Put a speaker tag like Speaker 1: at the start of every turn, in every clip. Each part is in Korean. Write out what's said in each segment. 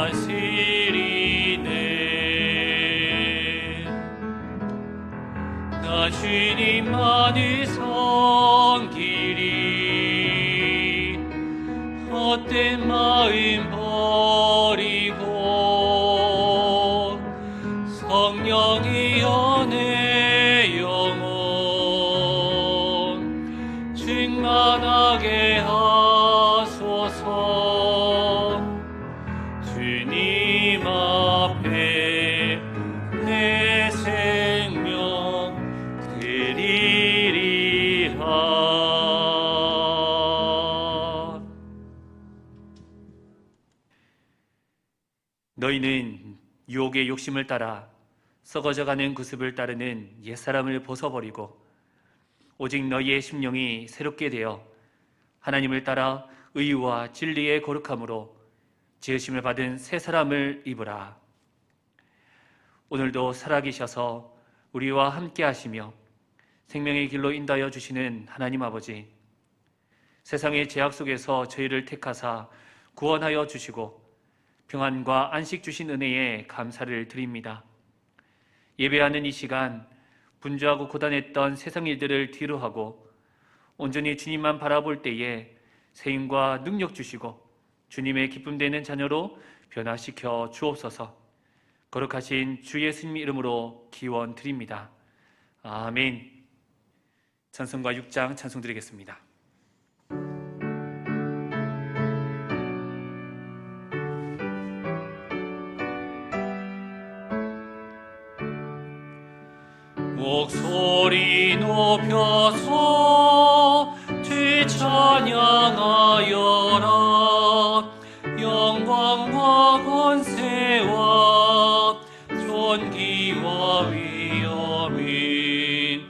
Speaker 1: 다스리네. 나 주님만을 섬기리. 헛된 마음 버리고 성령이여 내 영혼 충만하게 하소서. 주님 앞에 내 생명 드리리라. 너희는 유혹의 욕심을 따라 썩어져가는 구습을 따르는 옛사람을 벗어버리고 오직 너희의 심령이 새롭게 되어 하나님을 따라 의와 진리의 거룩함으로 지으심을 받은 새 사람을 입으라. 오늘도 살아계셔서 우리와 함께 하시며 생명의 길로 인도하여 주시는 하나님 아버지, 세상의 죄악 속에서 저희를 택하사 구원하여 주시고 평안과 안식 주신 은혜에 감사를 드립니다. 예배하는 이 시간 분주하고 고단했던 세상 일들을 뒤로하고 온전히 주님만 바라볼 때에 세임과 능력 주시고 주님의 기쁨 되는 자녀로 변화시켜 주옵소서. 거룩하신 주 예수님 이름으로 기원 드립니다. 아멘. 찬송가 6장 찬송 드리겠습니다. 목소리 높여서 주 찬양하여라. 영광과 권세와 존귀와 위엄이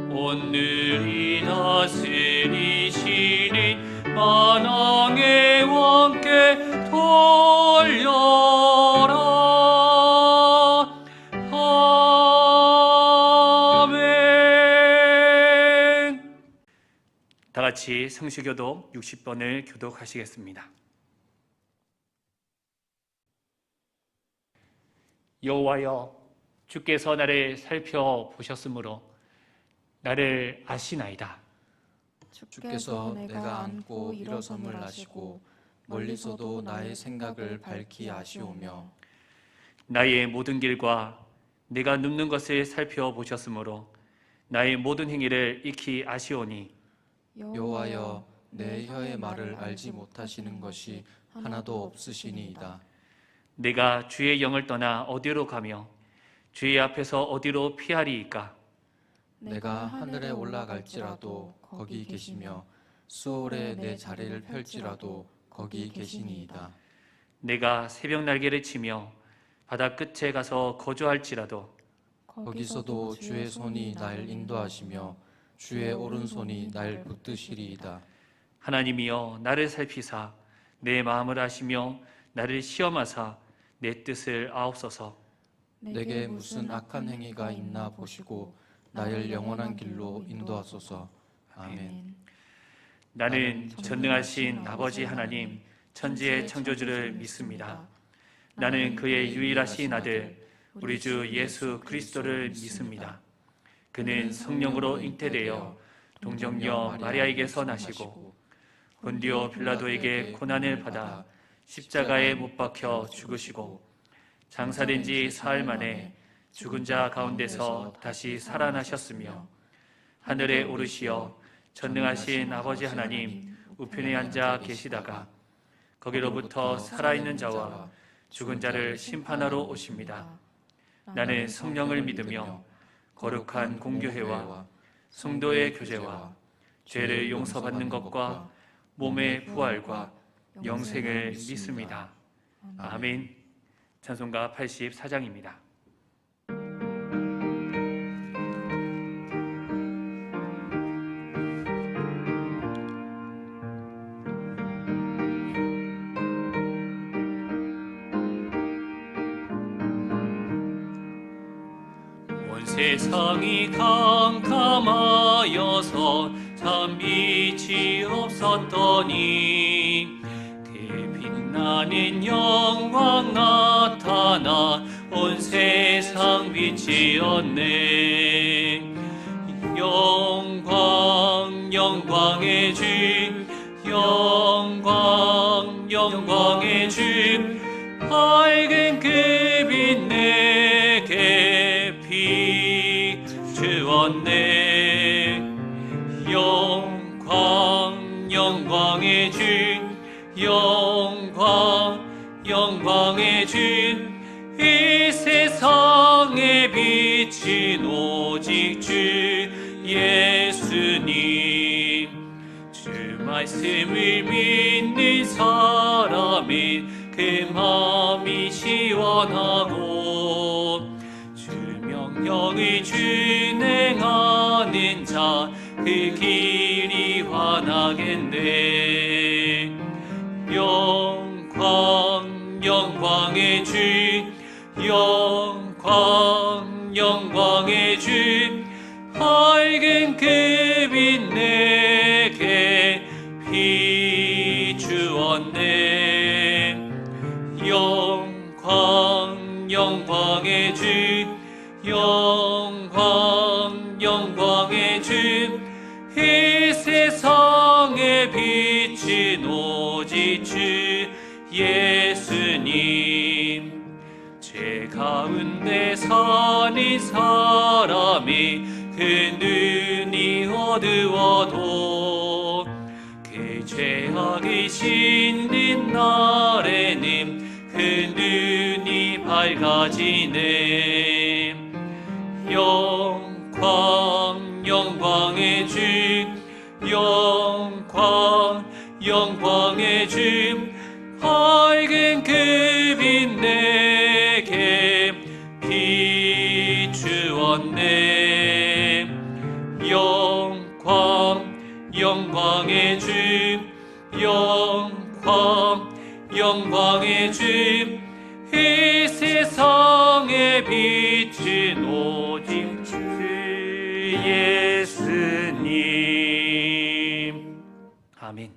Speaker 1: 오늘이 다스리시니 만왕의 왕께 돌려라. 아멘. 다 같이 성시교독 60번을 교독하시겠습니다. 여호와여, 주께서 나를 살펴보셨으므로 나를 아시나이다.
Speaker 2: 주께서 내가 앉고 일어섬을 아시고 멀리서도 나의 생각을 밝히 아시오며
Speaker 1: 나의 모든 길과 내가 눕는 것을 살펴보셨으므로 나의 모든 행위를 익히 아시오니
Speaker 2: 여호와여, 내 혀의 말을 알지 못하시는 것이 하나도 없으시니이다.
Speaker 1: 내가 주의 영을 떠나 어디로 가며 주의 앞에서 어디로 피하리이까?
Speaker 2: 내가 하늘에 올라갈지라도 거기 계시며 수월에 내 자리를 펼지라도 거기 계시니이다.
Speaker 1: 내가 새벽 날개를 치며 바다 끝에 가서 거주할지라도
Speaker 2: 거기서도 주의 손이 날 인도하시며 주의 오른손이 날 붙드시리이다.
Speaker 1: 하나님이여, 나를 살피사 내 마음을 아시며 나를 시험하사 내 뜻을 아옵소서.
Speaker 2: 내게 무슨 악한 행위가 있나 보시고 나를 영원한 길로 인도하소서. 아멘.
Speaker 1: 나는 전능하신 아버지 하나님 천지의 창조주를 믿습니다. 나는 그의 유일하신 아들 우리 주 예수 그리스도를 믿습니다. 그는 성령으로 잉태되어 동정녀 마리아에게서 나시고 본디오 빌라도에게 고난을 받아 십자가에 못 박혀 죽으시고 장사된 지 사흘 만에 죽은 자 가운데서 다시 살아나셨으며 하늘에 오르시어 전능하신 아버지 하나님 우편에 앉아 계시다가 거기로부터 살아있는 자와 죽은 자를 심판하러 오십니다. 나는 성령을 믿으며 거룩한 공교회와 성도의 교제와 죄를 용서받는 것과 몸의 부활과 영생을 믿습니다. 아멘. 찬송가 84장입니다. 온 세상이 캄캄하여서 참 빛이 없었더니 그 빛나 하나님 영광 나타나 온 세상 빛이었네. 영광 영광의 주, 영광 영광의 주, 밝은 그 빛 내게 비추었네. 영광 영광의 주, 영광 영광의 주, 이 세상에 비친 오직 주 예수님. 주 말씀을 믿는 사람이 그 마음이 시원하고 주 명령을 준행하는 자 그 길이 환하겠네. 영광 영광의 주, 영광 영광의 주, 밝은 그 빛 내게 비추었네. 영광 영광의 주, 영광 영광의 주, 이 세상에 비친 오직 주 예수님. 죄 가운데 사는 사람이 그 눈이 어두워도 그 죄악을 씻는 날에는 그 눈이 밝아지네. 영광 영광의 주, 영광 영광의 주, 밝은 그 빛 내게 비추었네. 영광 영광의 주, 영광 영광의 주, 이 세상에 비친 오직 주 예수님. 아멘.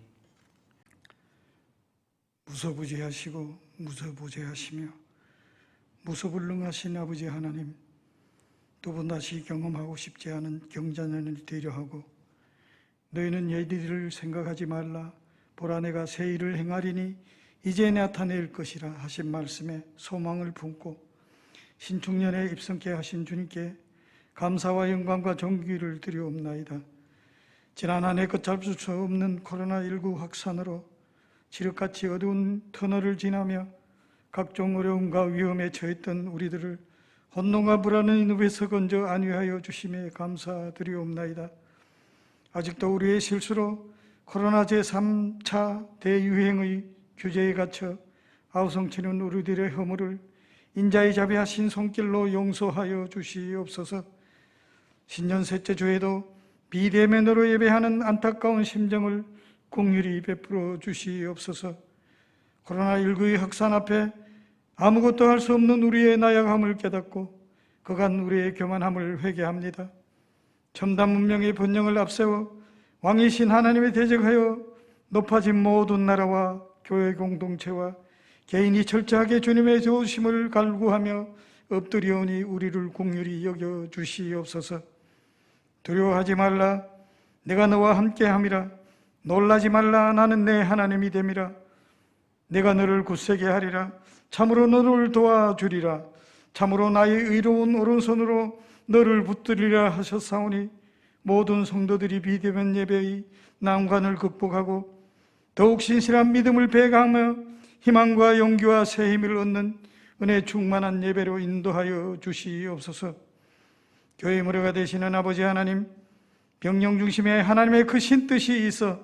Speaker 3: 무소부재하시고 무소부재하시며 무소불능하신 아버지 하나님, 두 번 다시 경험하고 싶지 않은 경자년을 되려하고 너희는 얘들을 생각하지 말라. 보라, 내가 새 일을 행하리니 이제 나타낼 것이라 하신 말씀에 소망을 품고 신축년에 입성케 하신 주님께 감사와 영광과 존귀를 드리옵나이다. 지난 한 해 걷잡을 수 없는 코로나19 확산으로 지륵같이 어두운 터널을 지나며 각종 어려움과 위험에 처했던 우리들을 혼돈과 불안의 늪에서 건져 안위하여 주심에 감사드리옵나이다. 아직도 우리의 실수로 코로나 제3차 대유행의 규제에 갇혀 아우성치는 우리들의 허물을 인자의 자비하신 손길로 용서하여 주시옵소서. 신년 셋째 주에도 비대면으로 예배하는 안타까운 심정을 긍휼히 베풀어 주시옵소서. 코로나19의 확산 앞에 아무것도 할 수 없는 우리의 나약함을 깨닫고 그간 우리의 교만함을 회개합니다. 첨단 문명의 번영을 앞세워 왕이신 하나님에 대적하여 높아진 모든 나라와 교회 공동체와 개인이 철저하게 주님의 좋으심을 갈구하며 엎드려오니 우리를 긍휼히 여겨 주시옵소서. 두려워하지 말라, 내가 너와 함께함이라. 놀라지 말라, 나는 내 하나님이 됨이라. 내가 너를 굳세게 하리라. 참으로 너를 도와주리라. 참으로 나의 의로운 오른손으로 너를 붙들리라 하셨사오니, 모든 성도들이 비대면 예배의 난관을 극복하고 더욱 신실한 믿음을 배가하며 희망과 용기와 새 힘을 얻는 은혜 충만한 예배로 인도하여 주시옵소서. 교회 무료가 되시는 아버지 하나님, 병영 중심에 하나님의 크신 뜻이 있어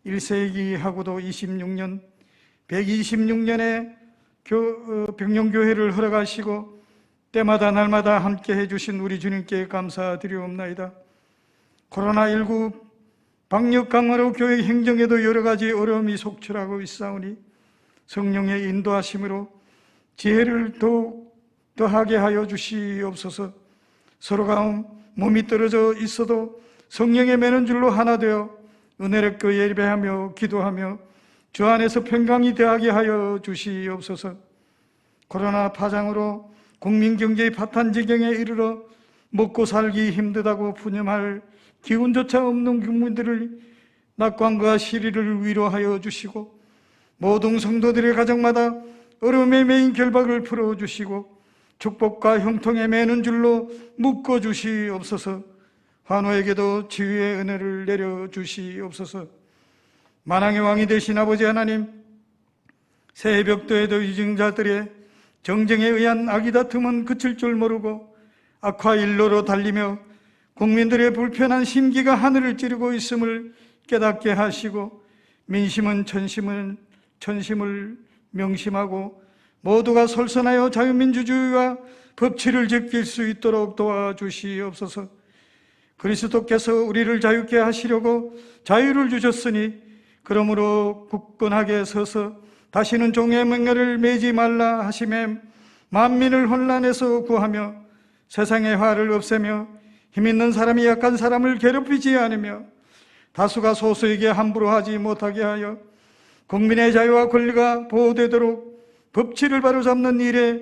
Speaker 3: 1세기하고도 26년 126년의 병영교회를 허락하시고 때마다 날마다 함께 해주신 우리 주님께 감사드리옵나이다. 코로나19 방역 강화로 교회 행정에도 여러 가지 어려움이 속출하고 있사오니 성령의 인도하심으로 지혜를 더하게 하여 주시옵소서. 서로가 몸이 떨어져 있어도 성령의 매는 줄로 하나 되어 은혜롭게 예배하며 기도하며 주 안에서 평강이 더하게 하여 주시옵소서. 코로나 파장으로 국민 경제의 파탄 지경에 이르러 먹고 살기 힘들다고 푸념할 기운조차 없는 국민들을 낙관과 시리를 위로하여 주시고, 모든 성도들의 가정마다 어려움에 매인 결박을 풀어주시고 축복과 형통에 매는 줄로 묶어주시옵소서. 환우에게도 치유의 은혜를 내려주시옵소서. 만왕의 왕이 되신 아버지 하나님, 새해 벽도에도 위증자들의 정쟁에 의한 악의 다툼은 그칠 줄 모르고 악화 일로로 달리며 국민들의 불편한 심기가 하늘을 찌르고 있음을 깨닫게 하시고, 민심은 천심을 명심하고 모두가 설선하여 자유민주주의와 법치를 지킬 수 있도록 도와주시옵소서. 그리스도께서 우리를 자유케 하시려고 자유를 주셨으니 그러므로 굳건하게 서서 다시는 종의 명예를 매지 말라 하시매 만민을 혼란에서 구하며 세상의 화를 없애며 힘있는 사람이 약한 사람을 괴롭히지 않으며 다수가 소수에게 함부로 하지 못하게 하여 국민의 자유와 권리가 보호되도록 법치를 바로잡는 일에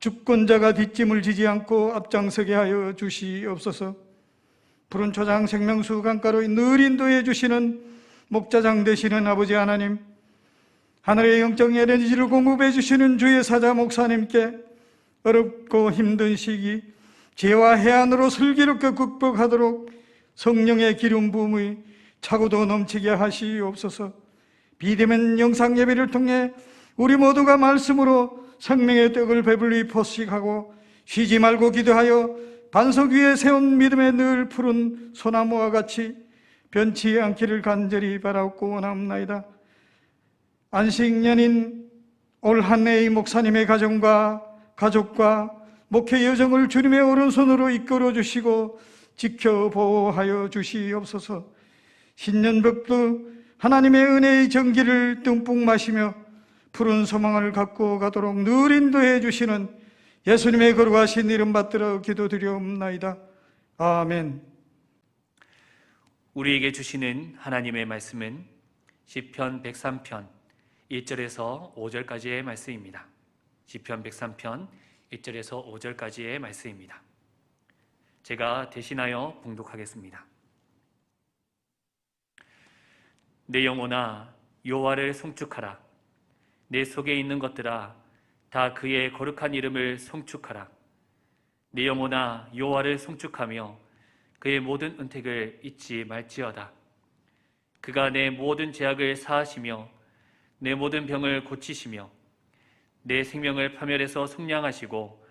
Speaker 3: 주권자가 뒷짐을 지지 않고 앞장서게 하여 주시옵소서. 푸른 초장 생명수 강가로 늘 인도해 주시는 목자장 되시는 아버지 하나님, 하늘의 영적 에너지를 공급해 주시는 주의 사자 목사님께 어렵고 힘든 시기 지혜와 해안으로 슬기롭게 극복하도록 성령의 기름 부음이 차고도 넘치게 하시옵소서. 비대면 영상 예배를 통해 우리 모두가 말씀으로 생명의 떡을 배불리 포식하고 쉬지 말고 기도하여 반석 위에 세운 믿음의 늘 푸른 소나무와 같이 변치 않기를 간절히 바라옵고 원합나이다. 안식년인 올 한 해의 목사님의 가정과 가족과 목회 여정을 주님의 오른손으로 이끌어 주시고 지켜 보호하여 주시옵소서. 신년벽도 하나님의 은혜의 전기를 듬뿍 마시며 푸른 소망을 갖고 가도록 늘 인도해 주시는 예수님의 거룩하신 이름 받들어 기도드리옵나이다. 아멘.
Speaker 1: 우리에게 주시는 하나님의 말씀은 시편 103편 1절에서 5절까지의 말씀입니다. 시편 103편 1절에서 5절까지의 말씀입니다. 제가 대신하여 봉독하겠습니다. 내 영혼아 여호와를 송축하라. 내 속에 있는 것들아 다 그의 거룩한 이름을 송축하라. 내 영혼아 여호와를 송축하며 그의 모든 은택을 잊지 말지어다. 그가 내 모든 죄악을 사하시며 내 모든 병을 고치시며 내 생명을 파멸해서 속량하시고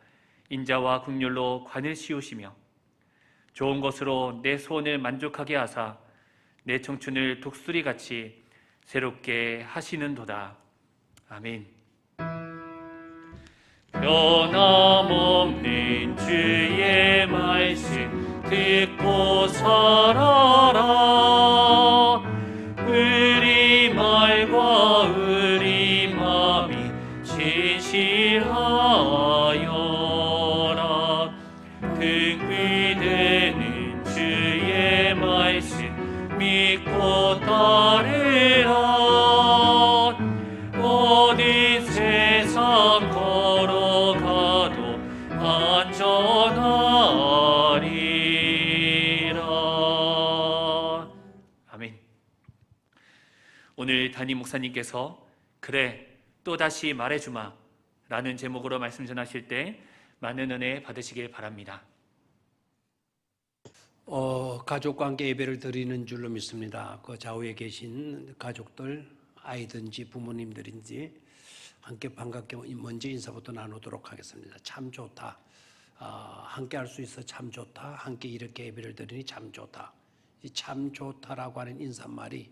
Speaker 1: 인자와 국률로 관을 씌우시며 좋은 것으로 내 소원을 만족하게 하사 내 청춘을 독수리같이 새롭게 하시는도다. 아멘. 변함없는 주의 말씀 듣고 살아라. 우리 말과 우리 마음이 진실하여라. 등비되는 주의 말씀 믿고 따르라. 어디 세상 걸어가도 안전하리라. 아멘. 오늘 담임 목사님께서 그래 또다시 말해주마 라는 제목으로 말씀 전하실 때 많은 은혜 받으시길 바랍니다.
Speaker 4: 가족과 함께 예배를 드리는 줄로 믿습니다. 그 좌우에 계신 가족들, 아이든지 부모님들인지 함께 반갑게 먼저 인사부터 나누도록 하겠습니다. 참 좋다. 함께 할 수 있어 참 좋다. 함께 이렇게 예배를 드리니 참 좋다. 이 참 좋다라고 하는 인사말이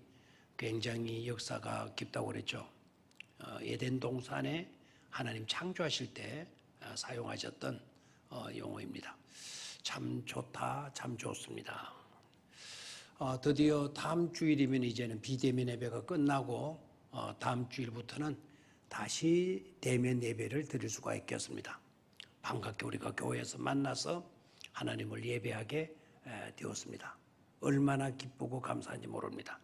Speaker 4: 굉장히 역사가 깊다고 그랬죠. 에덴 동산에 하나님 창조하실 때 사용하셨던 용어입니다. 참 좋다, 참 좋습니다. 드디어 다음 주일이면 이제는 비대면 예배가 끝나고 다음 주일부터는 다시 대면 예배를 드릴 수가 있겠습니다. 반갑게 우리가 교회에서 만나서 하나님을 예배하게 되었습니다. 얼마나 기쁘고 감사한지 모릅니다.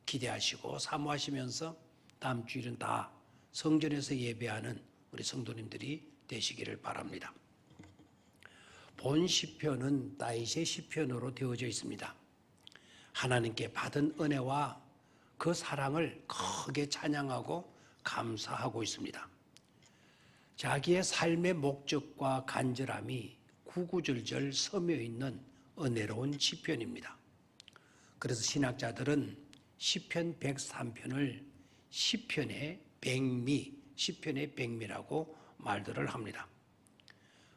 Speaker 4: 기대하시고 사모하시면서 다음 주일은 다 성전에서 예배하는 우리 성도님들이 되시기를 바랍니다. 본 시편은 다윗의 시편으로 되어져 있습니다. 하나님께 받은 은혜와 그 사랑을 크게 찬양하고 감사하고 있습니다. 자기의 삶의 목적과 간절함이 구구절절 서며 있는 은혜로운 시편입니다. 그래서 신학자들은 시편 103편을 시편의 백미라고 말들을 합니다.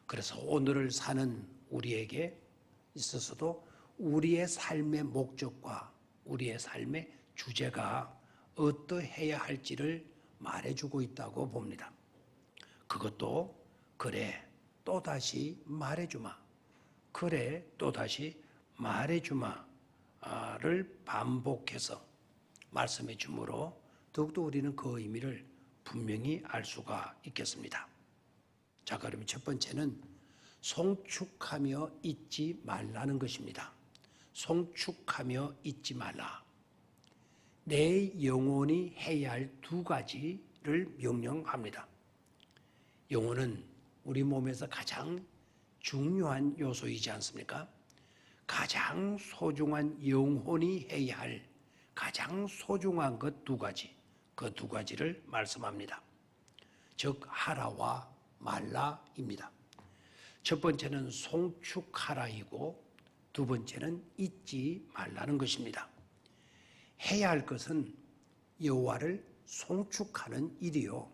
Speaker 4: 그래서 오늘을 사는 우리에게 있어서도 우리의 삶의 목적과 우리의 삶의 주제가 어떠해야 할지를 말해주고 있다고 봅니다. 그것도 그래 또다시 말해주마, 그래 또다시 말해주마를 반복해서 말씀해 주므로 더욱더 우리는 그 의미를 분명히 알 수가 있겠습니다. 자, 그러면 첫 번째는 송축하며 잊지 말라는 것입니다. 송축하며 잊지 말라. 내 영혼이 해야 할 두 가지를 명령합니다. 영혼은 우리 몸에서 가장 중요한 요소이지 않습니까? 가장 소중한 영혼이 해야 할 가장 소중한 것 두 가지, 그 두 가지를 말씀합니다. 즉 하라와 말라입니다. 첫 번째는 송축하라이고 두 번째는 잊지 말라는 것입니다. 해야 할 것은 여호와를 송축하는 일이요,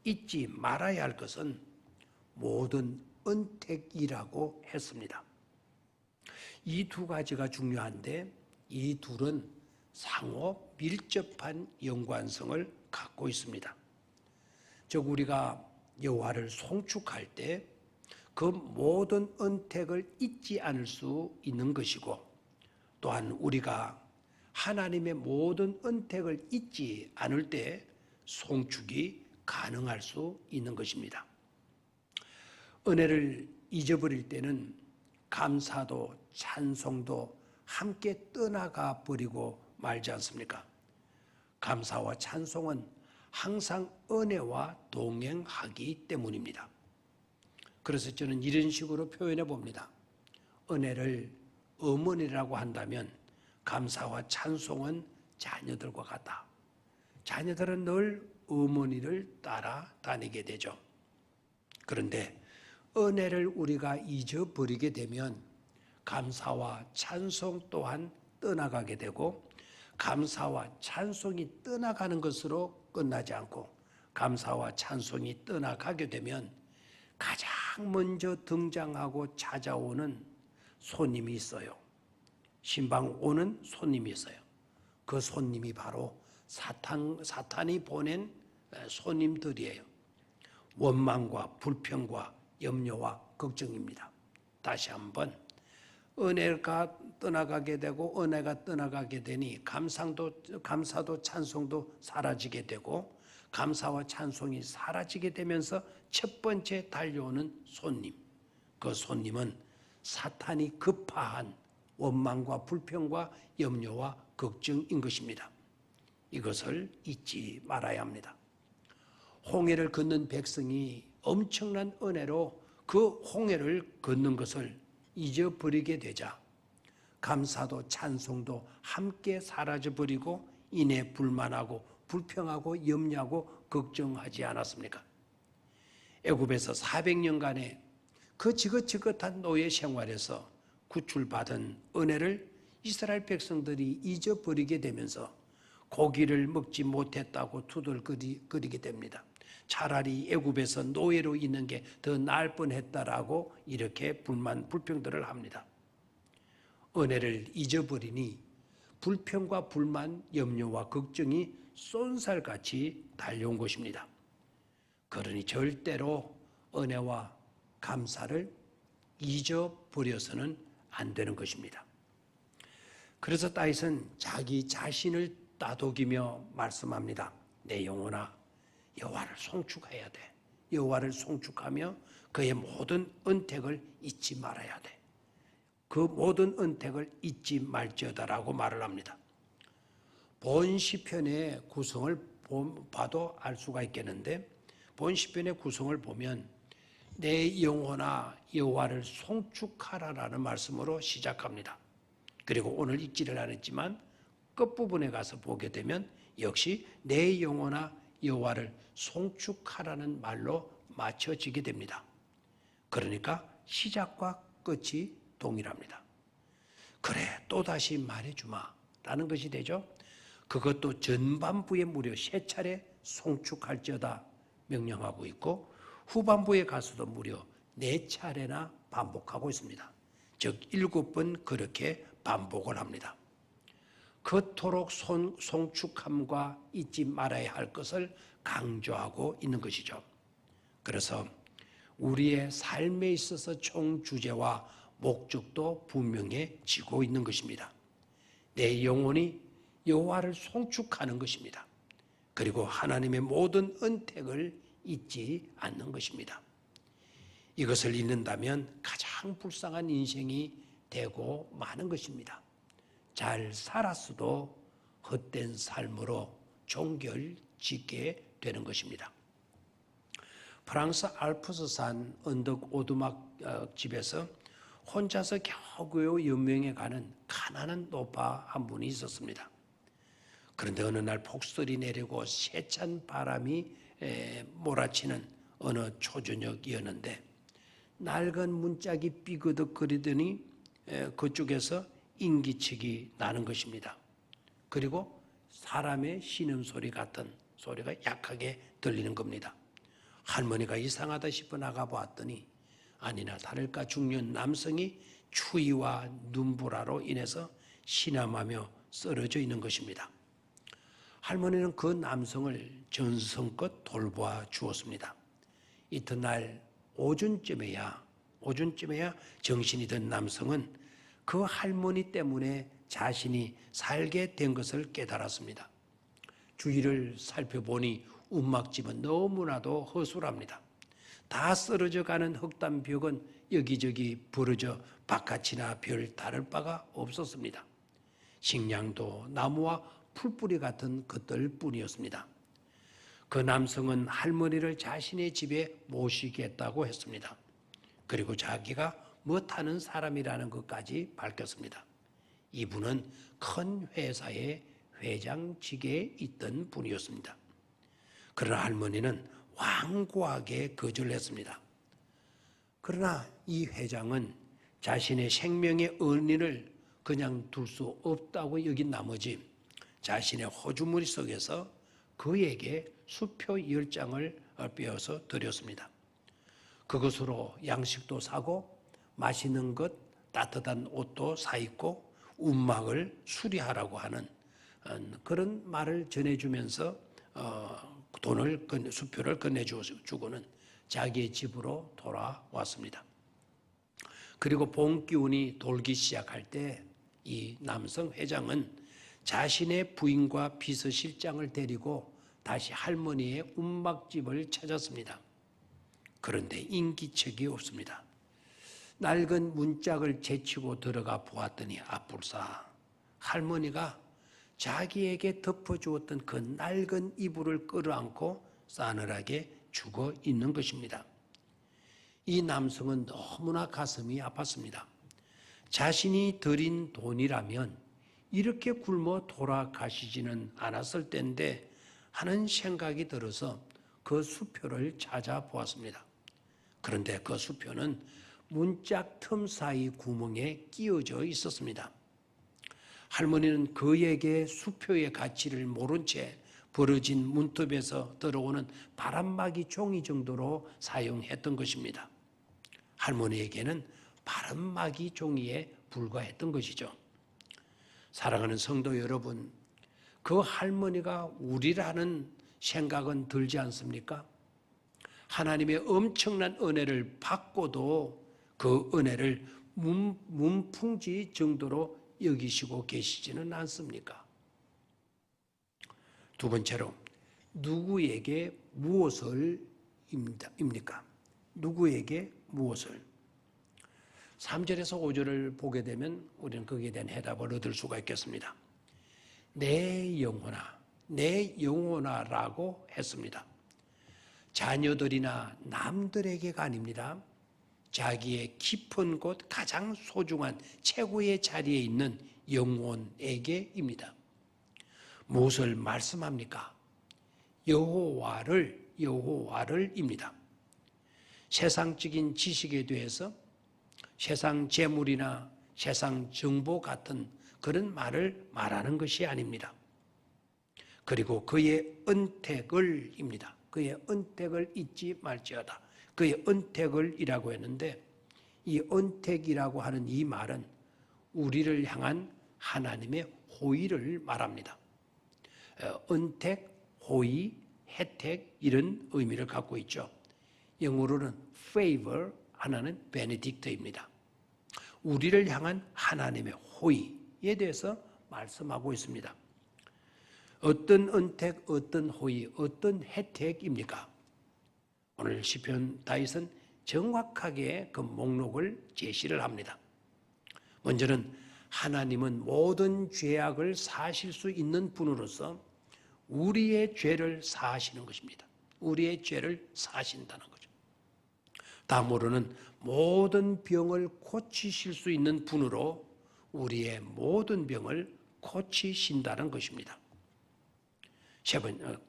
Speaker 4: 잊지 말아야 할 것은 모든 은택이라고 했습니다. 이 두 가지가 중요한데 이 둘은 상호 밀접한 연관성을 갖고 있습니다. 즉 우리가 여호와를 송축할 때 그 모든 은택을 잊지 않을 수 있는 것이고, 또한 우리가 하나님의 모든 은택을 잊지 않을 때 송축이 가능할 수 있는 것입니다. 은혜를 잊어버릴 때는 감사도 찬송도 함께 떠나가 버리고 말지 않습니까? 감사와 찬송은 항상 은혜와 동행하기 때문입니다. 그래서 저는 이런 식으로 표현해 봅니다. 은혜를 어머니라고 한다면 감사와 찬송은 자녀들과 같다. 자녀들은 늘 어머니를 따라다니게 되죠. 그런데 은혜를 우리가 잊어버리게 되면 감사와 찬송 또한 떠나가게 되고, 감사와 찬송이 떠나가는 것으로 끝나지 않고 감사와 찬송이 떠나가게 되면 가장 먼저 등장하고 찾아오는 손님이 있어요. 신방 오는 손님이 있어요. 그 손님이 바로 사탄이 보낸 손님들이에요. 원망과 불평과 염려와 걱정입니다. 다시 한번 은혜가 떠나가게 되고 은혜가 떠나가게 되니 감사도 찬송도 사라지게 되고, 감사와 찬송이 사라지게 되면서 첫 번째 달려오는 손님, 그 손님은 사탄이 급파한 원망과 불평과 염려와 걱정인 것입니다. 이것을 잊지 말아야 합니다. 홍해를 걷는 백성이 엄청난 은혜로 그 홍해를 걷는 것을 잊어버리게 되자 감사도 찬송도 함께 사라져버리고 이내 불만하고 불평하고 염려하고 걱정하지 않았습니까? 애굽에서 400년간의 그 지긋지긋한 노예 생활에서 구출받은 은혜를 이스라엘 백성들이 잊어버리게 되면서 고기를 먹지 못했다고 투덜거리게 됩니다. 차라리 애굽에서 노예로 있는 게 더 나을 뻔했다라고 이렇게 불평들을 합니다. 은혜를 잊어버리니 불평과 불만, 염려와 걱정이 쏜살같이 달려온 것입니다. 그러니 절대로 은혜와 감사를 잊어버려서는 안 되는 것입니다. 그래서 다윗은 자기 자신을 다독이며 말씀합니다. 내 영혼아, 여호와를 송축해야 돼. 여호와를 송축하며 그의 모든 은택을 잊지 말아야 돼. 그 모든 은택을 잊지 말지어다라고 말을 합니다. 본 시편의 구성을 봐도 알 수가 있겠는데 본 시편의 구성을 보면 내 영혼아 여호와를 송축하라라는 말씀으로 시작합니다. 그리고 오늘 읽지를 않았지만 끝부분에 가서 보게 되면 역시 내 영혼아 여호와를 송축하라는 말로 맞춰지게 됩니다. 그러니까 시작과 끝이 동일합니다. 그래 또다시 말해주마 라는 것이 되죠. 그것도 전반부에 무려 3차례 송축할지어다 명령하고 있고 후반부에 가서도 무려 4차례나 반복하고 있습니다. 즉 7번 그렇게 반복을 합니다. 그토록 송축함과 잊지 말아야 할 것을 강조하고 있는 것이죠. 그래서 우리의 삶에 있어서 총 주제와 목적도 분명해지고 있는 것입니다. 내 영혼이 여호와를 송축하는 것입니다. 그리고 하나님의 모든 은택을 잊지 않는 것입니다. 이것을 잊는다면 가장 불쌍한 인생이 되고 마는 것입니다. 잘 살았어도 헛된 삶으로 종결짓게 되는 것입니다. 프랑스 알프스산 언덕 오두막 집에서 혼자서 겨우겨우 연명해 가는 가난한 노파 한 분이 있었습니다. 그런데 어느 날 폭설이 내리고 세찬 바람이 몰아치는 어느 초저녁이었는데 낡은 문짝이 삐그덕거리더니 그쪽에서 인기척이 나는 것입니다. 그리고 사람의 신음소리 같은 소리가 약하게 들리는 겁니다. 할머니가 이상하다 싶어 나가보았더니 아니나 다를까 중년 남성이 추위와 눈보라로 인해서 시남하며 쓰러져 있는 것입니다. 할머니는 그 남성을 정성껏 돌보아 주었습니다. 이튿날 오전쯤에야 정신이 든 남성은 그 할머니 때문에 자신이 살게 된 것을 깨달았습니다. 주위를 살펴보니 움막집은 너무나도 허술합니다. 다 쓰러져가는 흙담벽은 여기저기 부러져 바깥이나 별 다를 바가 없었습니다. 식량도 나무와 풀뿌리 같은 것들 뿐이었습니다. 그 남성은 할머니를 자신의 집에 모시겠다고 했습니다. 그리고 자기가 못하는 사람이라는 것까지 밝혔습니다. 이분은 큰 회사의 회장직에 있던 분이었습니다. 그러나 할머니는 완고하게 거절했습니다. 그러나 이 회장은 자신의 생명의 은인을 그냥 둘 수 없다고 여긴 나머지 자신의 호주머니 속에서 그에게 수표 10장을 빼어서 드렸습니다. 그것으로 양식도 사고 맛있는 것, 따뜻한 옷도 사입고 움막을 수리하라고 하는 그런 말을 전해주면서 수표를 건네주고는 자기의 집으로 돌아왔습니다. 그리고 봄 기운이 돌기 시작할 때 이 남성 회장은 자신의 부인과 비서실장을 데리고 다시 할머니의 움막집을 찾았습니다. 그런데 인기척이 없습니다. 낡은 문짝을 제치고 들어가 보았더니 아뿔싸 할머니가 자기에게 덮어주었던 그 낡은 이불을 끌어안고 싸늘하게 죽어 있는 것입니다. 이 남성은 너무나 가슴이 아팠습니다. 자신이 들인 돈이라면 이렇게 굶어 돌아가시지는 않았을 텐데 하는 생각이 들어서 그 수표를 찾아보았습니다. 그런데 그 수표는 문짝 틈 사이 구멍에 끼어져 있었습니다. 할머니는 그에게 수표의 가치를 모른 채 벌어진 문턱에서 들어오는 바람막이 종이 정도로 사용했던 것입니다. 할머니에게는 바람막이 종이에 불과했던 것이죠. 사랑하는 성도 여러분, 그 할머니가 우리라는 생각은 들지 않습니까? 하나님의 엄청난 은혜를 받고도 그 은혜를 문풍지 정도로 여기시고 계시지는 않습니까? 두 번째로 누구에게 무엇을 입니까? 누구에게 무엇을? 3절에서 5절을 보게 되면 우리는 거기에 대한 해답을 얻을 수가 있겠습니다. 내 영혼아 내 영혼아라고 했습니다. 자녀들이나 남들에게가 아닙니다. 자기의 깊은 곳 가장 소중한 최고의 자리에 있는 영혼에게입니다. 무엇을 말씀합니까? 여호와를입니다. 세상적인 지식에 대해서 세상 재물이나 세상 정보 같은 그런 말을 말하는 것이 아닙니다. 그리고 그의 은택을입니다. 그의 은택을 잊지 말지어다. 그의 은택을이라고 했는데 이 은택이라고 하는 이 말은 우리를 향한 하나님의 호의를 말합니다. 은택, 호의, 혜택 이런 의미를 갖고 있죠. 영어로는 favor, 하나는 benedict입니다. 우리를 향한 하나님의 호의에 대해서 말씀하고 있습니다. 어떤 은택, 어떤 호의, 어떤 혜택입니까? 오늘 시편 다윗은 정확하게 그 목록을 제시를 합니다. 먼저는 하나님은 모든 죄악을 사하실 수 있는 분으로서 우리의 죄를 사하시는 것입니다. 우리의 죄를 사하신다는 거죠. 다음으로는 모든 병을 고치실 수 있는 분으로 우리의 모든 병을 고치신다는 것입니다.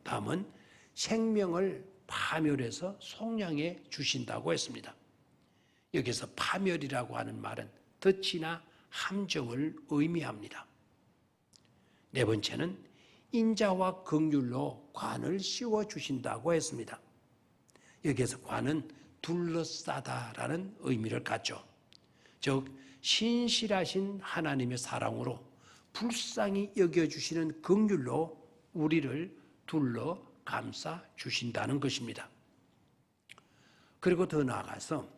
Speaker 4: 다음은 생명을 파멸해서 속량해 주신다고 했습니다. 여기서 파멸이라고 하는 말은 덫이나 함정을 의미합니다. 네 번째는 인자와 긍휼로 관을 씌워 주신다고 했습니다. 여기에서 관은 둘러싸다라는 의미를 갖죠. 즉 신실하신 하나님의 사랑으로 불쌍히 여겨주시는 긍휼로 우리를 둘러 감싸 주신다는 것입니다. 그리고 더 나아가서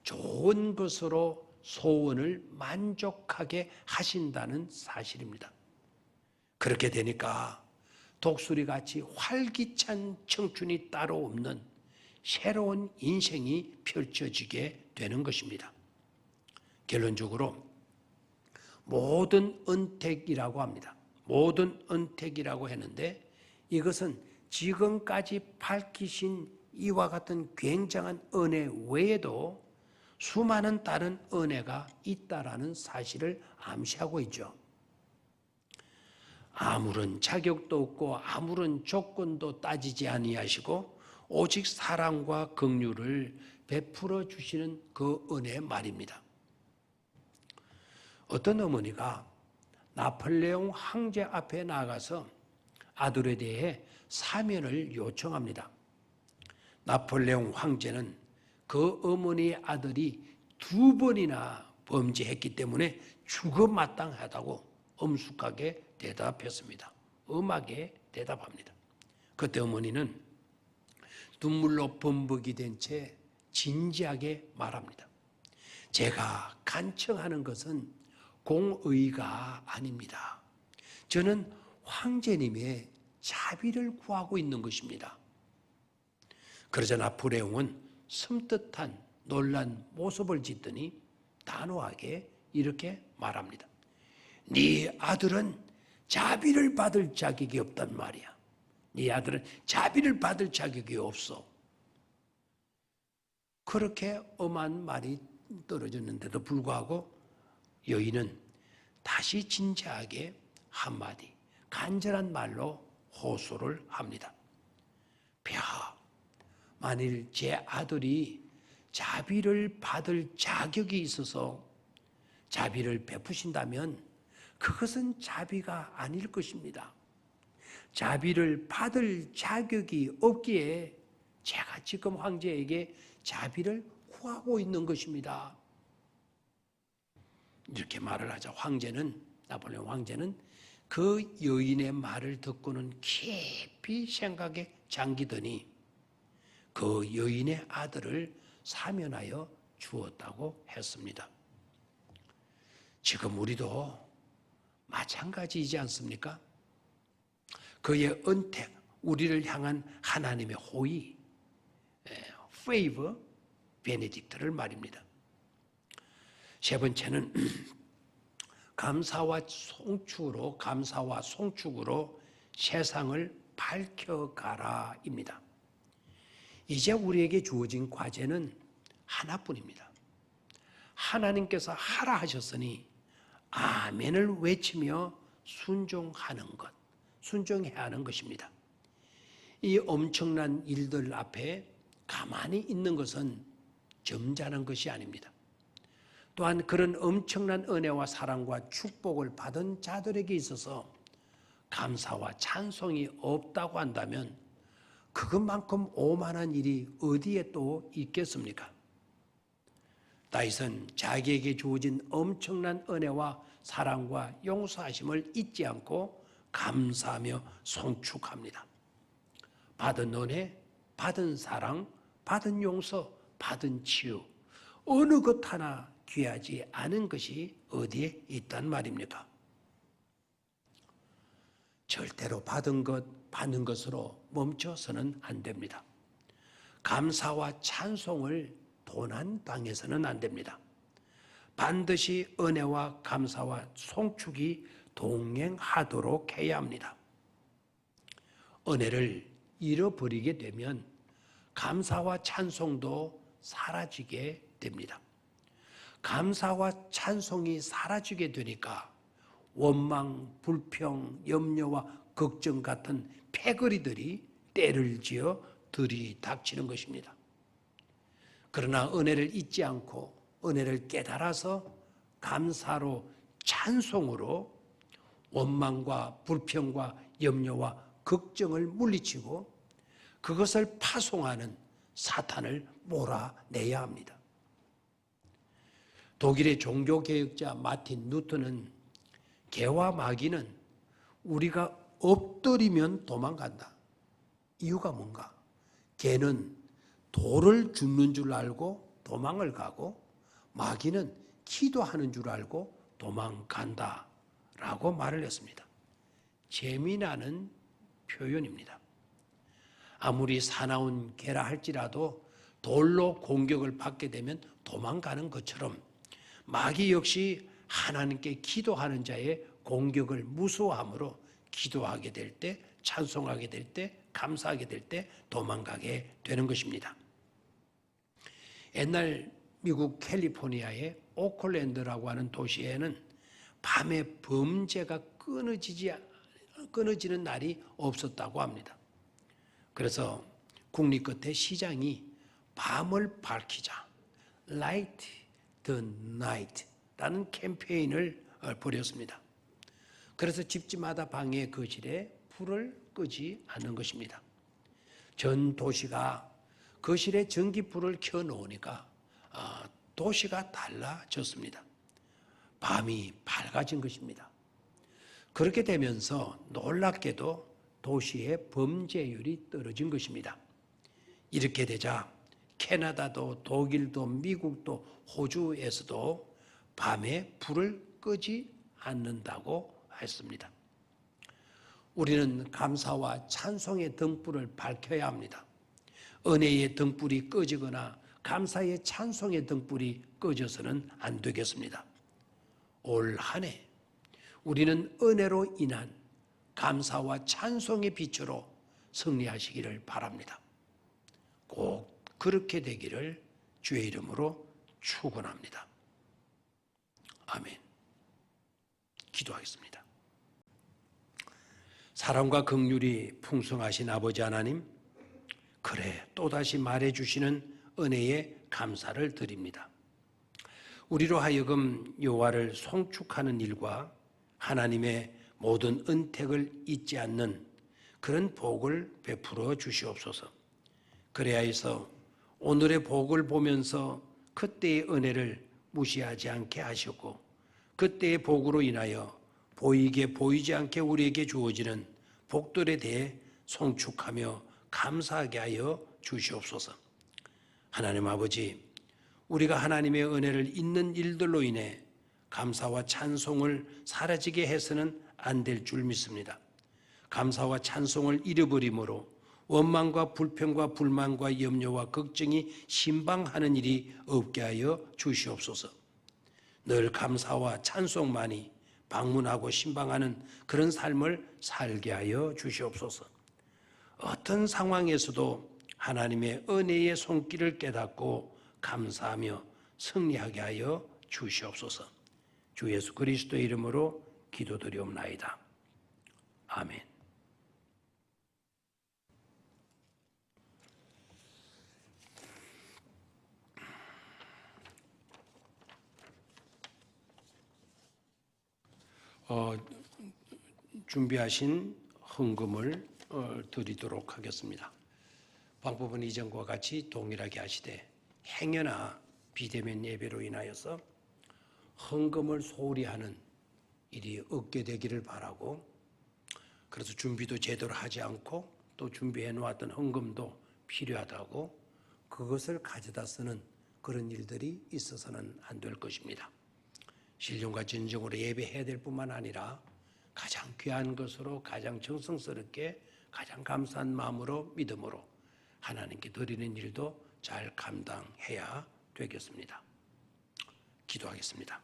Speaker 4: 좋은 것으로 소원을 만족하게 하신다는 사실입니다. 그렇게 되니까 독수리같이 활기찬 청춘이 따로 없는 새로운 인생이 펼쳐지게 되는 것입니다. 결론적으로 모든 은택이라고 합니다. 모든 은택이라고 했는데 이것은 지금까지 밝히신 이와 같은 굉장한 은혜 외에도 수많은 다른 은혜가 있다라는 사실을 암시하고 있죠. 아무런 자격도 없고 아무런 조건도 따지지 아니하시고 오직 사랑과 긍휼을 베풀어 주시는 그 은혜 말입니다. 어떤 어머니가 나폴레옹 황제 앞에 나가서 아들에 대해 사면을 요청합니다. 나폴레옹 황제는 그 어머니의 아들이 2번이나 범죄했기 때문에 죽어마땅하다고 엄숙하게 대답했습니다. 엄하게 대답합니다. 그때 어머니는 눈물로 범벅이 된 채 진지하게 말합니다. 제가 간청하는 것은 공의가 아닙니다. 저는 황제님의 자비를 구하고 있는 것입니다. 그러자 나폴레옹은 섬뜩한 놀란 모습을 짓더니 단호하게 이렇게 말합니다. 네 아들은 자비를 받을 자격이 없단 말이야. 네 아들은 자비를 받을 자격이 없어. 그렇게 엄한 말이 떨어졌는데도 불구하고 여인은 다시 진지하게 한마디 간절한 말로 호소를 합니다. 벼, 만일 제 아들이 자비를 받을 자격이 있어서 자비를 베푸신다면 그것은 자비가 아닐 것입니다. 자비를 받을 자격이 없기에 제가 지금 황제에게 자비를 구하고 있는 것입니다. 이렇게 말을 하자 나폴레옹 황제는 그 여인의 말을 듣고는 깊이 생각에 잠기더니 그 여인의 아들을 사면하여 주었다고 했습니다. 지금 우리도 마찬가지이지 않습니까? 그의 은택, 우리를 향한 하나님의 호의, favor, benedict를 말입니다. 세 번째는 감사와 송축으로 세상을 밝혀가라입니다. 이제 우리에게 주어진 과제는 하나뿐입니다. 하나님께서 하라 하셨으니 아멘을 외치며 순종하는 것, 순종해야 하는 것입니다. 이 엄청난 일들 앞에 가만히 있는 것은 점잖은 것이 아닙니다. 또한 그런 엄청난 은혜와 사랑과 축복을 받은 자들에게 있어서 감사와 찬송이 없다고 한다면 그것만큼 오만한 일이 어디에 또 있겠습니까? 다윗은 자기에게 주어진 엄청난 은혜와 사랑과 용서하심을 잊지 않고 감사하며 송축합니다. 받은 은혜, 받은 사랑, 받은 용서, 받은 치유, 어느 것 하나 귀하지 않은 것이 어디에 있단 말입니까? 절대로 받은 것, 받는 것으로 멈춰서는 안 됩니다. 감사와 찬송을 도난당해서는 안 됩니다. 반드시 은혜와 감사와 송축이 동행하도록 해야 합니다. 은혜를 잃어버리게 되면 감사와 찬송도 사라지게 됩니다. 감사와 찬송이 사라지게 되니까 원망, 불평, 염려와 걱정 같은 패거리들이 때를 지어 들이닥치는 것입니다. 그러나 은혜를 잊지 않고 은혜를 깨달아서 감사로 찬송으로 원망과 불평과 염려와 걱정을 물리치고 그것을 파송하는 사탄을 몰아내야 합니다. 독일의 종교개혁자 마틴 루터는 개와 마귀는 우리가 엎드리면 도망간다. 이유가 뭔가? 개는 돌을 줍는 줄 알고 도망을 가고 마귀는 기도하는 줄 알고 도망간다 라고 말을 했습니다. 재미나는 표현입니다. 아무리 사나운 개라 할지라도 돌로 공격을 받게 되면 도망가는 것처럼 마귀 역시 하나님께 기도하는 자의 공격을 무서워함으로 기도하게 될 때, 찬송하게 될 때, 감사하게 될 때 도망가게 되는 것입니다. 옛날 미국 캘리포니아의 오클랜드라고 하는 도시에는 밤에 범죄가 끊어지는 날이 없었다고 합니다. 그래서 국리 끝에 시장이 밤을 밝히자, Light the Night 라는 캠페인을 벌였습니다. 그래서 집집마다 방의 거실에 불을 끄지 않는 것입니다. 전 도시가 거실에 전기불을 켜놓으니까 도시가 달라졌습니다. 밤이 밝아진 것입니다. 그렇게 되면서 놀랍게도 도시의 범죄율이 떨어진 것입니다. 이렇게 되자 캐나다도 독일도 미국도 호주에서도 밤에 불을 끄지 않는다고 했습니다. 우리는 감사와 찬송의 등불을 밝혀야 합니다. 은혜의 등불이 꺼지거나 감사의 찬송의 등불이 꺼져서는 안 되겠습니다. 올 한 해 우리는 은혜로 인한 감사와 찬송의 빛으로 승리하시기를 바랍니다. 꼭 그렇게 되기를 주의 이름으로 축원합니다. 아멘. 기도하겠습니다. 사랑과 긍휼이 풍성하신 아버지 하나님, 그래 또다시 말해주시는 은혜에 감사를 드립니다. 우리로 하여금 여호와를 송축하는 일과 하나님의 모든 은택을 잊지 않는 그런 복을 베풀어 주시옵소서. 그래야 해서 오늘의 복을 보면서 그때의 은혜를 무시하지 않게 하셨고 그때의 복으로 인하여 보이게 보이지 않게 우리에게 주어지는 복들에 대해 송축하며 감사하게 하여 주시옵소서. 하나님 아버지, 우리가 하나님의 은혜를 잊는 일들로 인해 감사와 찬송을 사라지게 해서는 안 될 줄 믿습니다. 감사와 찬송을 잃어버림으로 원망과 불평과 불만과 염려와 걱정이 신방하는 일이 없게 하여 주시옵소서. 늘 감사와 찬송만이 방문하고 신방하는 그런 삶을 살게 하여 주시옵소서. 어떤 상황에서도 하나님의 은혜의 손길을 깨닫고 감사하며 승리하게 하여 주시옵소서. 주 예수 그리스도의 이름으로 기도드리옵나이다. 아멘. 준비하신 헌금을 드리도록 하겠습니다. 방법은 이전과 같이 동일하게 하시되 행여나 비대면 예배로 인하여서 헌금을 소홀히 하는 일이 없게 되기를 바라고, 그래서 준비도 제대로 하지 않고 또 준비해 놓았던 헌금도 필요하다고 그것을 가져다 쓰는 그런 일들이 있어서는 안 될 것입니다. 신령과 진정으로 예배해야 될 뿐만 아니라 가장 귀한 것으로 가장 정성스럽게 가장 감사한 마음으로 믿음으로 하나님께 드리는 일도 잘 감당해야 되겠습니다. 기도하겠습니다.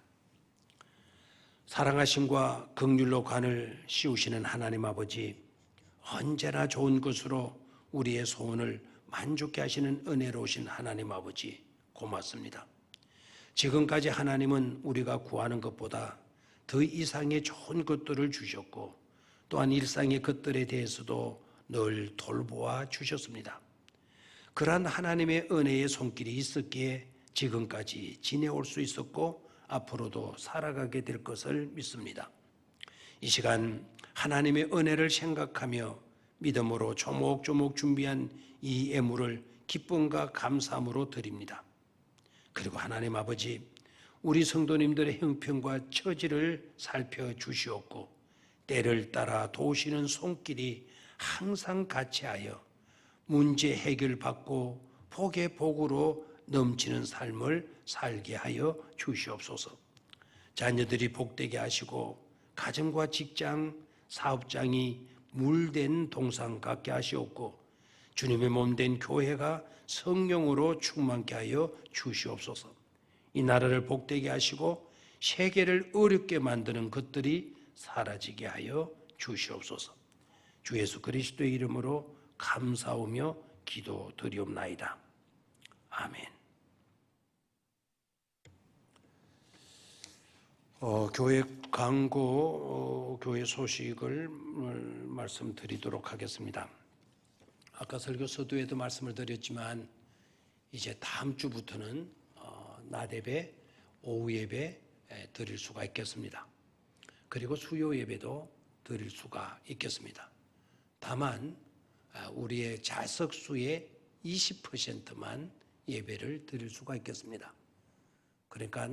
Speaker 4: 사랑하심과 긍휼로 관을 씌우시는 하나님 아버지, 언제나 좋은 것으로 우리의 소원을 만족케 하시는 은혜로우신 하나님 아버지, 고맙습니다. 지금까지 하나님은 우리가 구하는 것보다 더 이상의 좋은 것들을 주셨고 또한 일상의 것들에 대해서도 늘 돌보아 주셨습니다. 그러한 하나님의 은혜의 손길이 있었기에 지금까지 지내올 수 있었고 앞으로도 살아가게 될 것을 믿습니다. 이 시간 하나님의 은혜를 생각하며 믿음으로 조목조목 준비한 이 예물을 기쁨과 감사함으로 드립니다. 그리고 하나님 아버지, 우리 성도님들의 형편과 처지를 살펴주시옵고 때를 따라 도우시는 손길이 항상 같이하여 문제 해결받고 복의 복으로 넘치는 삶을 살게 하여 주시옵소서. 자녀들이 복되게 하시고 가정과 직장, 사업장이 물된 동상 같게 하시옵고 주님의 몸된 교회가 성령으로 충만케 하여 주시옵소서. 이 나라를 복되게 하시고 세계를 어렵게 만드는 것들이 사라지게 하여 주시옵소서. 주 예수 그리스도의 이름으로 감사하며 기도드리옵나이다. 아멘. 교회 광고, 교회 소식을 말씀드리도록 하겠습니다. 아까 설교 서두에도 말씀을 드렸지만 이제 다음 주부터는 낮 예배, 오후 예배 드릴 수가 있겠습니다. 그리고 수요 예배도 드릴 수가 있겠습니다. 다만 우리의 좌석수의 20%만 예배를 드릴 수가 있겠습니다. 그러니까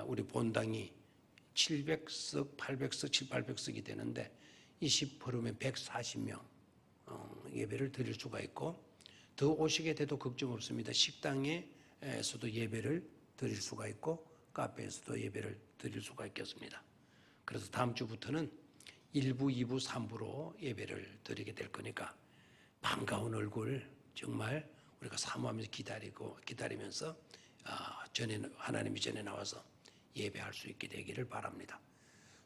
Speaker 4: 우리 본당이 700석, 800석, 700~800석이 되는데 20%면 140명 예배를 드릴 수가 있고, 더 오시게 돼도 걱정 없습니다. 식당에서도 예배를 드릴 수가 있고 카페에서도 예배를 드릴 수가 있겠습니다. 그래서 다음 주부터는 1부, 2부, 3부로 예배를 드리게 될 거니까 반가운 얼굴 정말 우리가 사모하면서 기다리면서 하나님이 전에 나와서 예배할 수 있게 되기를 바랍니다.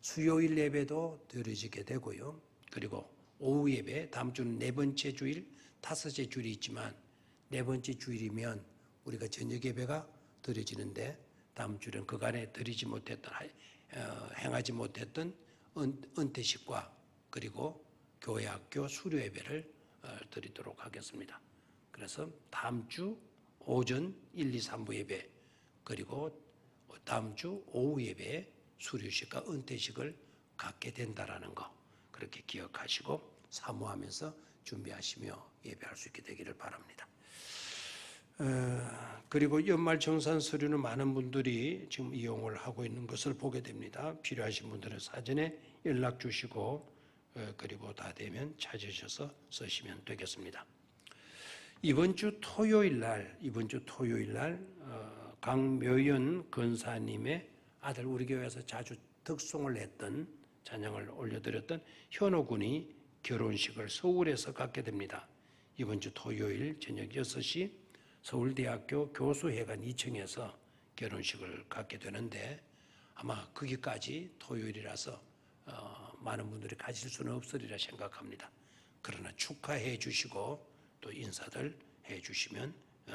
Speaker 4: 수요일 예배도 드려지게 되고요. 그리고 오후 예배, 다음 주는 네 번째 주일, 다섯째 주일이 있지만 네 번째 주일이면 우리가 저녁 예배가 드려지는데 다음 주는 그간에 드리지 못했던, 행하지 못했던 은퇴식과 그리고 교회 학교 수료 예배를 드리도록 하겠습니다. 그래서 다음 주 오전 1, 2, 3부 예배, 그리고 다음 주 오후 예배에 수료식과 은퇴식을 갖게 된다라는 거, 그렇게 기억하시고 사모하면서 준비하시며 예배할 수 있게 되기를 바랍니다. 그리고 연말 정산 서류는 많은 분들이 지금 이용을 하고 있는 것을 보게 됩니다. 필요하신 분들은 사전에 연락 주시고 그리고 다 되면 찾으셔서 쓰시면 되겠습니다. 이번 주 토요일 날 강묘연 권사님의 아들, 우리 교회에서 자주 덕송을 했던, 찬양을 올려드렸던 현호 군이 결혼식을 서울에서 갖게 됩니다. 이번 주 토요일 저녁 6시 서울대학교 교수회관 2층에서 결혼식을 갖게 되는데 아마 거기까지 토요일이라서 많은 분들이 가질 수는 없으리라 생각합니다. 그러나 축하해 주시고 또 인사들 해 주시면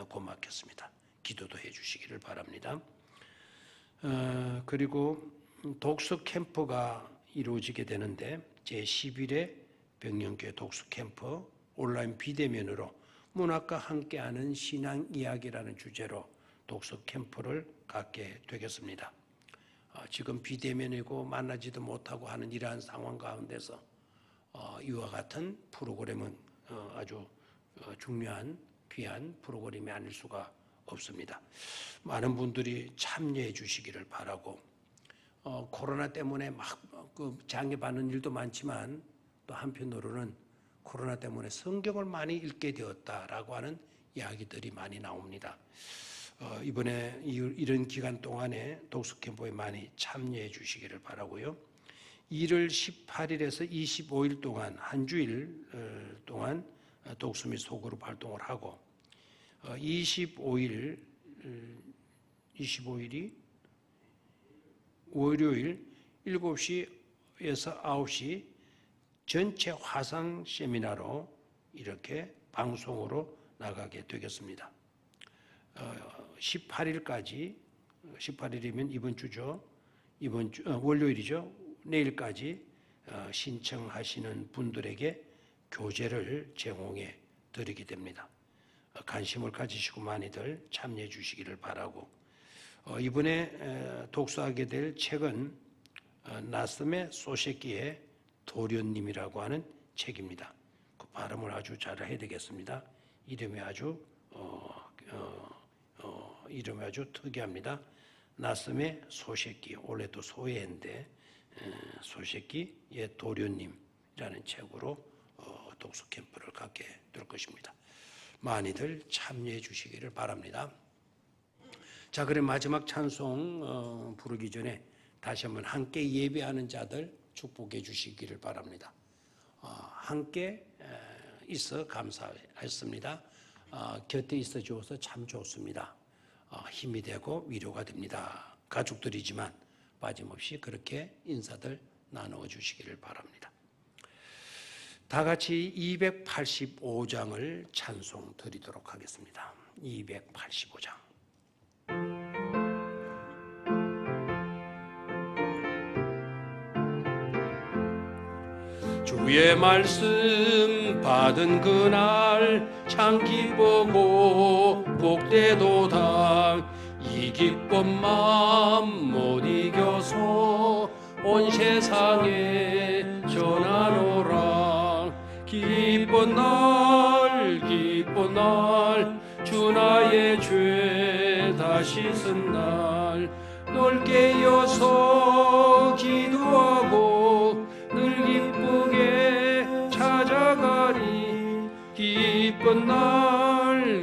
Speaker 4: 고맙겠습니다. 기도도 해 주시기를 바랍니다. 그리고 독서 캠프가 이루어지게 되는데 제11회 백령교회 독서 캠프 온라인 비대면으로 문학과 함께하는 신앙 이야기라는 주제로 독서 캠프를 갖게 되겠습니다. 지금 비대면이고 만나지도 못하고 하는 이러한 상황 가운데서 이와 같은 프로그램은 아주 중요한 귀한 프로그램이 아닐 수가 없습니다. 많은 분들이 참여해 주시기를 바라고 코로나 때문에 막 장애받는 일도 많지만 또 한편으로는 코로나 때문에 성경을 많이 읽게 되었다라고 하는 이야기들이 많이 나옵니다. 이번에 이런 기간 동안에 독서 캠프에 많이 참여해 주시기를 바라고요. 1월 18일에서 25일 동안 한 주일 동안 독서 및 소그룹 활동을 하고 25일이 월요일 7시에서 9시 전체 화상 세미나로 이렇게 방송으로 나가게 되겠습니다. 18일까지 18일이면 이번 주죠. 월요일이죠. 내일까지 신청하시는 분들에게 교재를 제공해 드리게 됩니다. 관심을 가지시고 많이들 참여해 주시기를 바라고 이번에 독서하게 될 책은 나스메 소세키의 도련님이라고 하는 책입니다. 그 발음을 아주 잘 해야 되겠습니다. 이름이 아주 특이합니다. 나스메 소세키, 원래도 소예인데 소세키의 도련님이라는 책으로 독서 캠프를 갖게 될 것입니다. 많이들 참여해 주시기를 바랍니다. 자, 그럼 마지막 찬송 부르기 전에 다시 한번 함께 예배하는 자들 축복해 주시기를 바랍니다. 함께 있어 감사했습니다. 곁에 있어 주어서 참 좋습니다. 힘이 되고 위로가 됩니다. 가족들이지만 빠짐없이 그렇게 인사들 나누어 주시기를 바랍니다. 다 같이 285장을 찬송 드리도록 하겠습니다. 285장. 주의 말씀 받은 그날 참 기쁘고 복되도다. 이 기쁜 마음 못 이겨서 온 세상에 전하노라. 기쁜 날 주 나의 죄 다 씻은 날 널 깨어서 기도하고 늘 기쁘게 찾아가리. 기쁜 날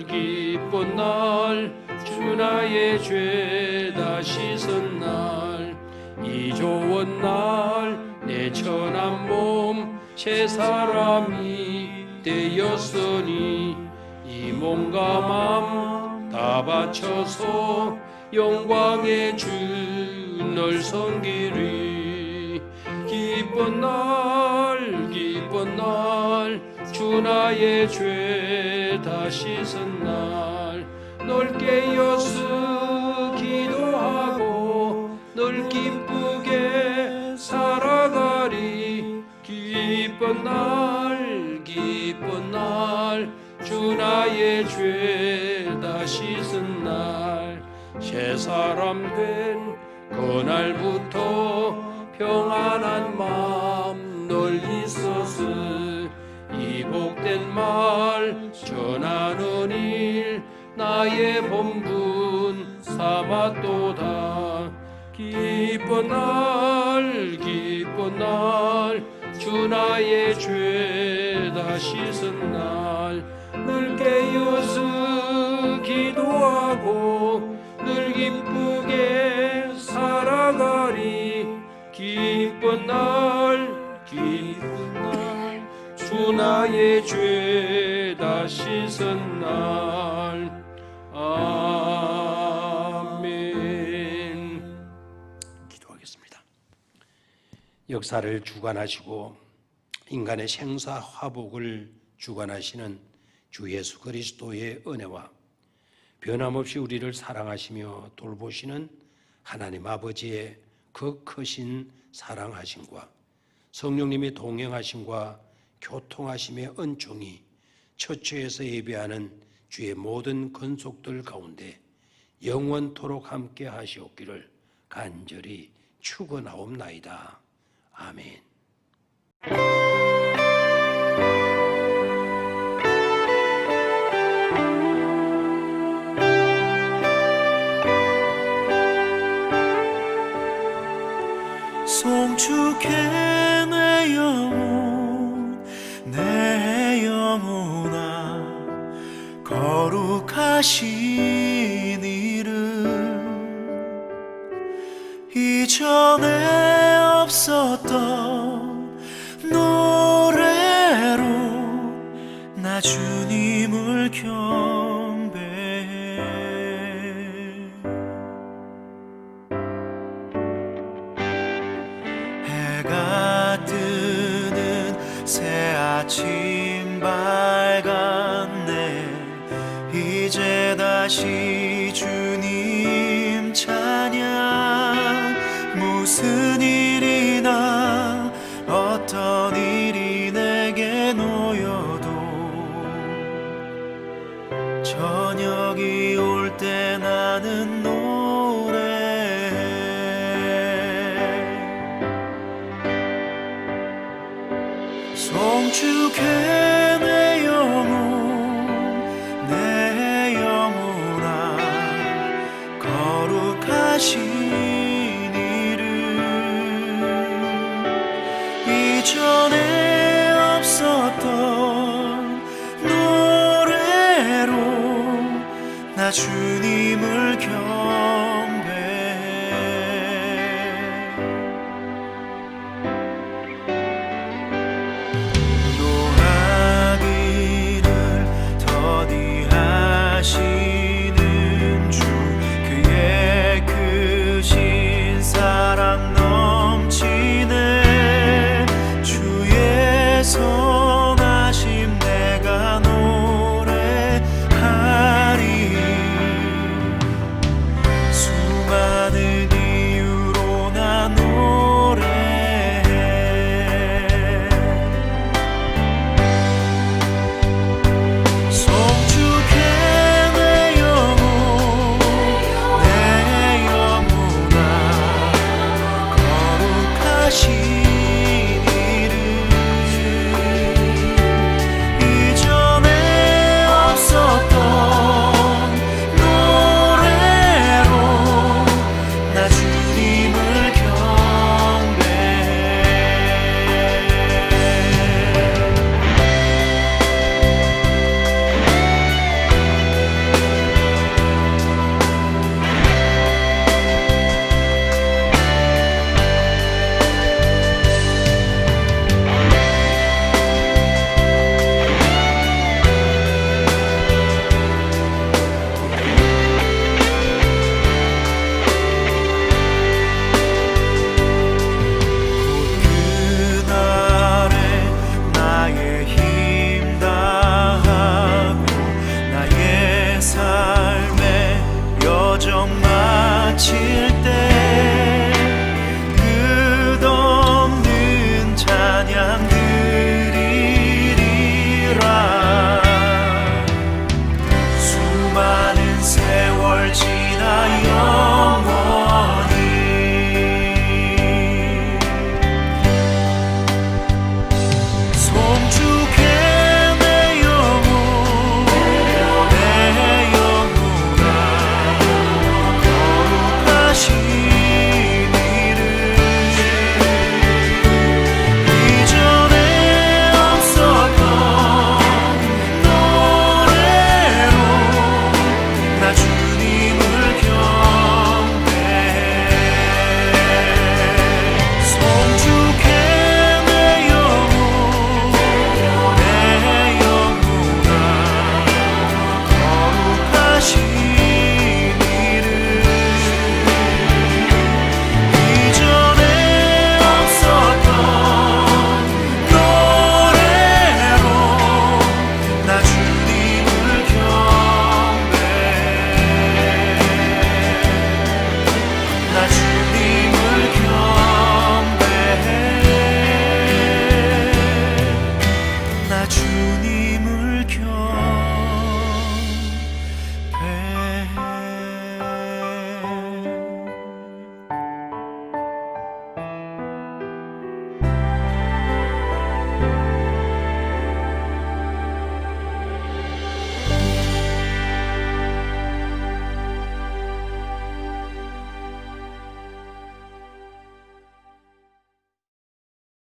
Speaker 4: 주 나의 죄 다 씻은 날 이 좋은 날 내 천한 몸 새 사람이 되었으니 이 몸과 맘 다 바쳐서 영광의 주 널 섬기리. 기쁜 날 주 나의 죄 다 씻은 날 널 깨어서 기도하고 널 기쁘게 살아가리. 기쁜 날 주 나의 죄 다 씻은 날 새 사람 된 그날부터 평안한 마음 널 있었으. 이 복된 말 전하는 일 나의 본분 삼았도다. 기쁜 날 주 나의 죄 다 씻은 날 늘 깨어서 기도하고 늘 기쁘게 살아가리. 기쁜 날 주 나의 죄 다 씻은 날. 아멘. 기도하겠습니다. 역사를 주관하시고 인간의 생사 화복을 주관하시는 주 예수 그리스도의 은혜와 변함없이 우리를 사랑하시며 돌보시는 하나님 아버지의 그 크신 사랑하심과 성령님의 동행하심과 교통하심의 은총이 처처에서 예배하는 주의 모든 건속들 가운데 영원토록 함께 하시옵기를 간절히 축원하옵나이다. 아멘.
Speaker 5: 송축해 내 영혼 내 영혼아 거룩하신 이름 이전에 없었던 노래로 나 주님을 경배해 해가 뜨는 새 아침 밝았네 이제 다시 주님 찬양 무슨 일이나 어떤 일이 내게 놓여도 저녁이 올 때 나는 노래해 송축해 내 영혼 내 영혼아 거룩하신 이름 이전에 없었던 노래로 나 주님을 경배해 노하기를 더디하시는 주 그의 크신 사랑 넘치네 주의 선하심 내가 노래하리 수많은 이유로 나 노래해 송축해 내 영혼 내 영혼아 거룩하신 이름 이전에 없었던 노래로 나 주님을 경배해 그날에 나의 힘 다하고 나의 삶의 여정 마칠